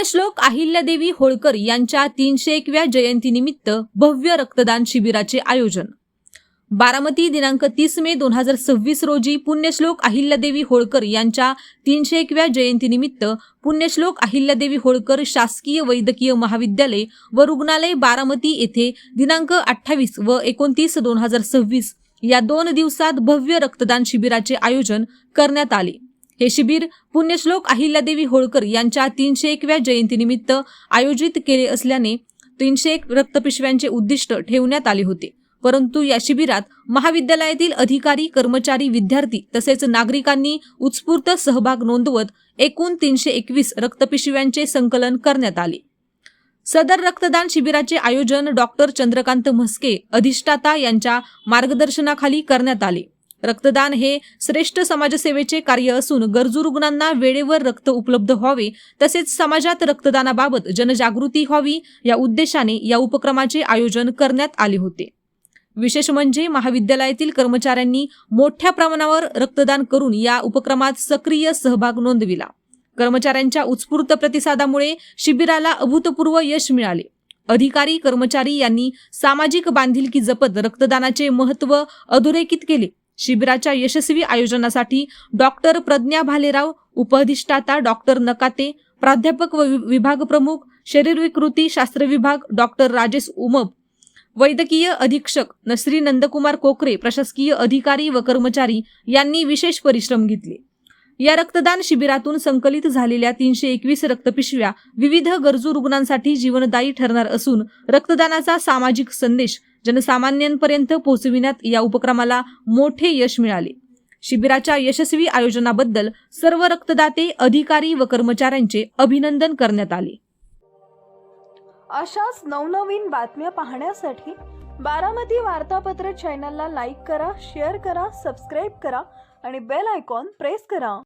पुण्यश्लोक अहिल्यादेवी होळकर यांच्या 301व्या जयंतीनिमित्त भव्य रक्तदान शिबिराचे आयोजन। बारामती दिनांक 30 मे 2026 रोजी पुण्यश्लोक अहिल्यादेवी होळकर यांच्या 301व्या जयंतीनिमित्त पुण्यश्लोक अहिल्यादेवी होळकर शासकीय वैद्यकीय महाविद्यालय व रुग्णालय बारामती येथे दिनांक 28 व 29 2026 या 2 दिवसात भव्य रक्तदान शिबिराचे आयोजन करण्यात आले। हे शिबिर पुण्यश्लोक अहिल्यादेवी होळकर यांच्या 301व्या जयंतीनिमित्त आयोजित केले असल्याने 301 रक्तपिशव्यांचे उद्दिष्ट ठेवण्यात आले होते। परंतु या शिबिरात महाविद्यालयातील अधिकारी, कर्मचारी, विद्यार्थी तसेच नागरिकांनी उत्स्फूर्त सहभाग नोंदवत एकूण 321 रक्तपिशव्यांचे संकलन करण्यात आले। सदर रक्तदान शिबिराचे आयोजन डॉक्टर चंद्रकांत म्हस्के अधिष्ठाता यांच्या मार्गदर्शनाखाली करण्यात आले। रक्तदान हे श्रेष्ठ समाजसेवेचे कार्य असून गरजू रुग्णांना वेळेवर रक्त उपलब्ध व्हावे तसेच समाजात रक्तदानाबाबत जनजागृती व्हावी या उद्देशाने या उपक्रमाचे आयोजन करण्यात आले होते। विशेष म्हणजे महाविद्यालयातील कर्मचाऱ्यांनी मोठ्या प्रमाणावर रक्तदान करून या उपक्रमात सक्रिय सहभाग नोंदविला। कर्मचाऱ्यांच्या उत्स्फूर्त प्रतिसादामुळे शिबिराला अभूतपूर्व यश मिळाले। अधिकारी, कर्मचारी यांनी सामाजिक बांधिलकी जपत रक्तदानाचे महत्त्व अधोरेखित केले। शिबिराच्या यशस्वी आयोजनासाठी डॉक्टर प्रज्ञा भालेराव, उपअधिष्ठाता डॉक्टर नकाते, प्राध्यापक व विभाग प्रमुख शरीरविकृती शास्त्र विभाग डॉक्टर राजेश उमप, वैद्यकीय अधीक्षक नसरी नंदकुमार कोकरे, प्रशासकीय अधिकारी व कर्मचारी यांनी विशेष परिश्रम घेतले। या रक्तदान शिबिरातून संकलित झालेल्या 321 रक्तपिशव्या विविध गरजू रुग्णांसाठी जीवनदायी ठरणार असून रक्तदानाचा सामाजिक संदेश जनसामान्यांपर्यंत पोहोचविण्यात या उपक्रमाला मोठे यश मिळाले। शिबिराच्या यशस्वी आयोजनाबद्दल सर्व रक्तदाते, अधिकारी व कर्मचाऱ्यांचे अभिनंदन करण्यात आले। अशाच नवनवीन बातम्या पाहण्यासाठी बारामती वार्तापत्र चॅनलला लाईक करा, शेअर करा, सबस्क्राईब करा आणि बेल आयकॉन प्रेस करा।